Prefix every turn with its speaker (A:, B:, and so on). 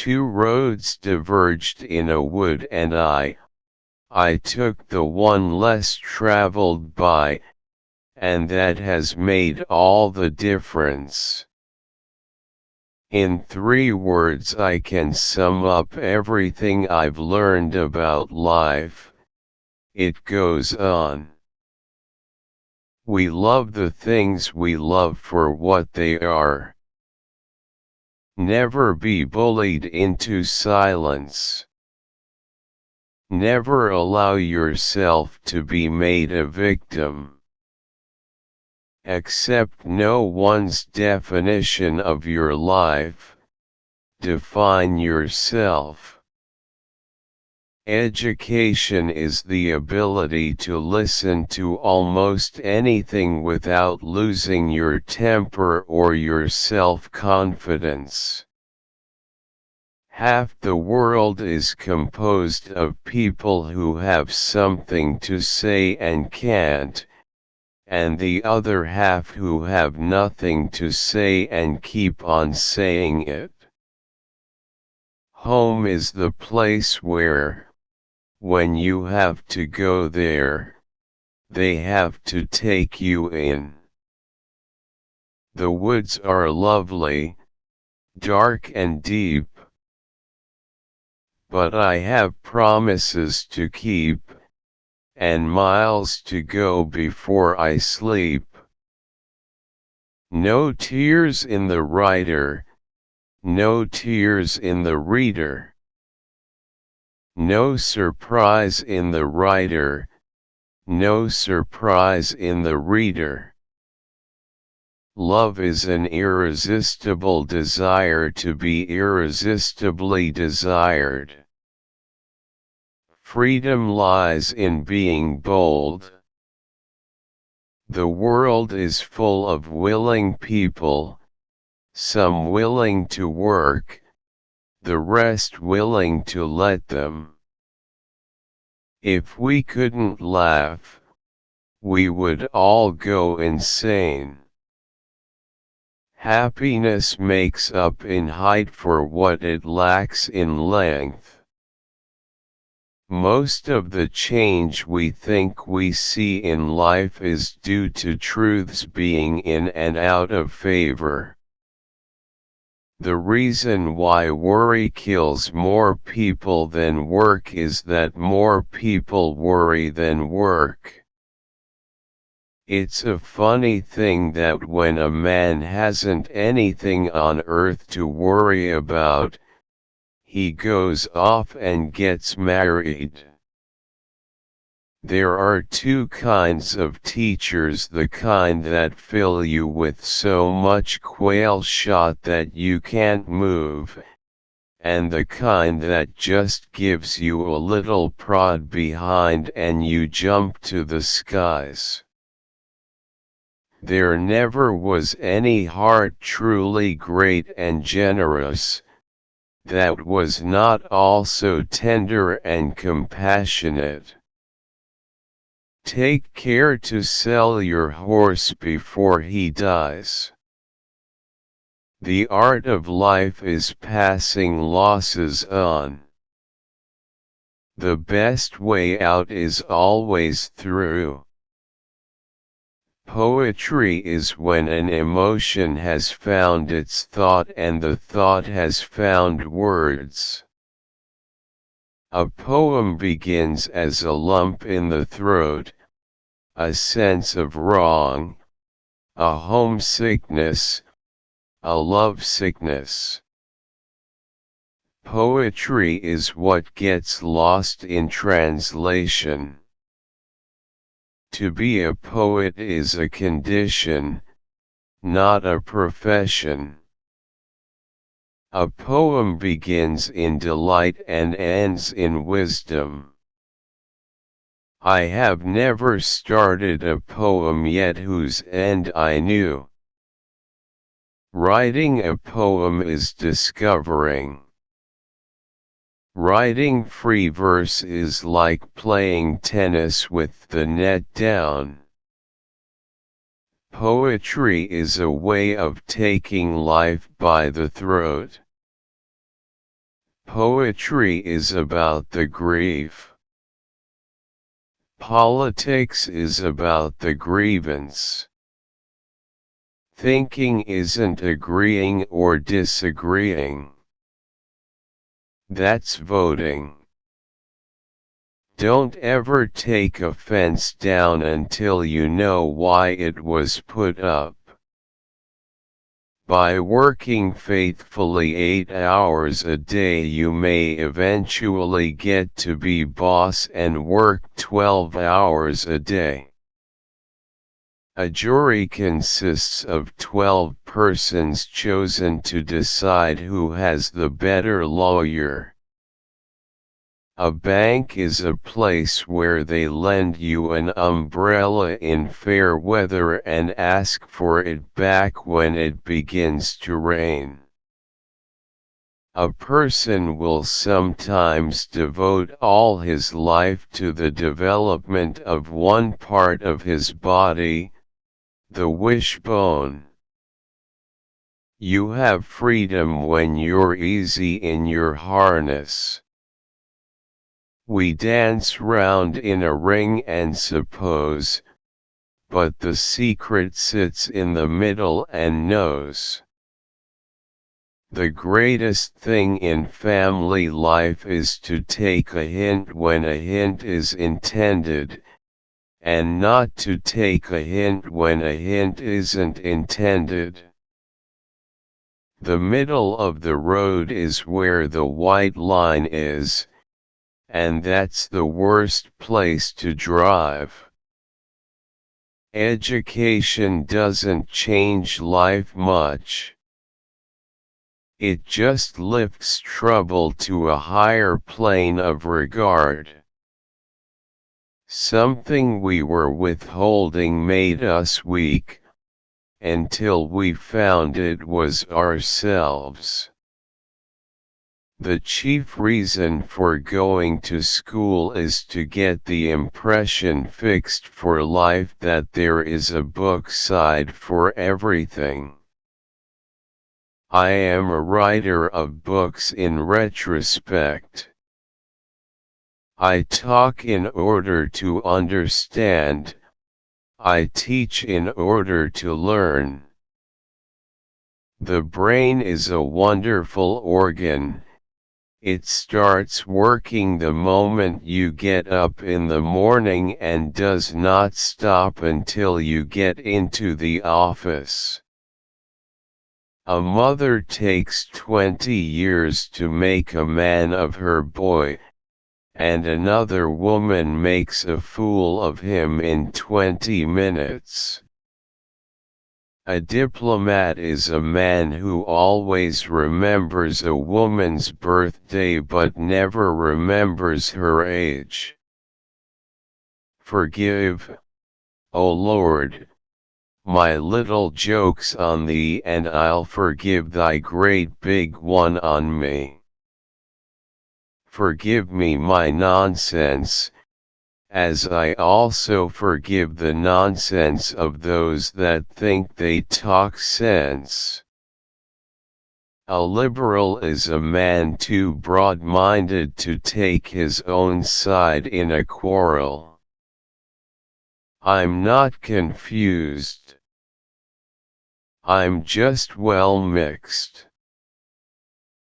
A: Two roads diverged in a wood and I took the one less traveled by, and that has made all the difference. In 3 words I can sum up everything I've learned about life. It goes on. We love the things we love for what they are. Never be bullied into silence. Never allow yourself to be made a victim. Accept no one's definition of your life. Define yourself. Education is the ability to listen to almost anything without losing your temper or your self-confidence. Half the world is composed of people who have something to say and can't, and the other half who have nothing to say and keep on saying it. Home is the place where, when you have to go there, they have to take you in. The woods are lovely, dark and deep, but I have promises to keep, and miles to go before I sleep. No tears in the writer, no tears in the reader. No surprise in the writer, no surprise in the reader. Love is an irresistible desire to be irresistibly desired. Freedom lies in being bold. The world is full of willing people, some willing to work, the rest willing to let them. If we couldn't laugh, we would all go insane. Happiness makes up in height for what it lacks in length. Most of the change we think we see in life is due to truths being in and out of favor. The reason why worry kills more people than work is that more people worry than work. It's a funny thing that when a man hasn't anything on earth to worry about, he goes off and gets married. There are 2 kinds of teachers: the kind that fill you with so much quail shot that you can't move, and the kind that just gives you a little prod behind and you jump to the skies. There never was any heart truly great and generous, that was not also tender and compassionate. Take care to sell your horse before he dies. The art of life is passing losses on. The best way out is always through. Poetry is when an emotion has found its thought and the thought has found words. A poem begins as a lump in the throat, a sense of wrong, a homesickness, a lovesickness. Poetry is what gets lost in translation. To be a poet is a condition, not a profession. A poem begins in delight and ends in wisdom. I have never started a poem yet whose end I knew. Writing a poem is discovering. Writing free verse is like playing tennis with the net down. Poetry is a way of taking life by the throat. Poetry is about the grief. Politics is about the grievance. Thinking isn't agreeing or disagreeing. That's voting. Don't ever take a fence down until you know why it was put up. By working faithfully 8 hours a day you may eventually get to be boss and work 12 hours a day. A jury consists of 12 persons chosen to decide who has the better lawyer. A bank is a place where they lend you an umbrella in fair weather and ask for it back when it begins to rain. A person will sometimes devote all his life to the development of one part of his body, the wishbone. You have freedom when you're easy in your harness. We dance round in a ring and suppose, but the secret sits in the middle and knows. The greatest thing in family life is to take a hint when a hint is intended, and not to take a hint when a hint isn't intended. The middle of the road is where the white line is, and that's the worst place to drive. Education doesn't change life much. It just lifts trouble to a higher plane of regard. Something we were withholding made us weak, until we found it was ourselves. The chief reason for going to school is to get the impression fixed for life that there is a book side for everything. I am a writer of books in retrospect. I talk in order to understand. I teach in order to learn. The brain is a wonderful organ. It starts working the moment you get up in the morning and does not stop until you get into the office. A mother takes 20 years to make a man of her boy, and another woman makes a fool of him in 20 minutes. A diplomat is a man who always remembers a woman's birthday but never remembers her age. Forgive, O Lord, my little jokes on thee, and I'll forgive thy great big one on me. Forgive me my nonsense, as I also forgive the nonsense of those that think they talk sense. A liberal is a man too broad-minded to take his own side in a quarrel. I'm not confused. I'm just well mixed.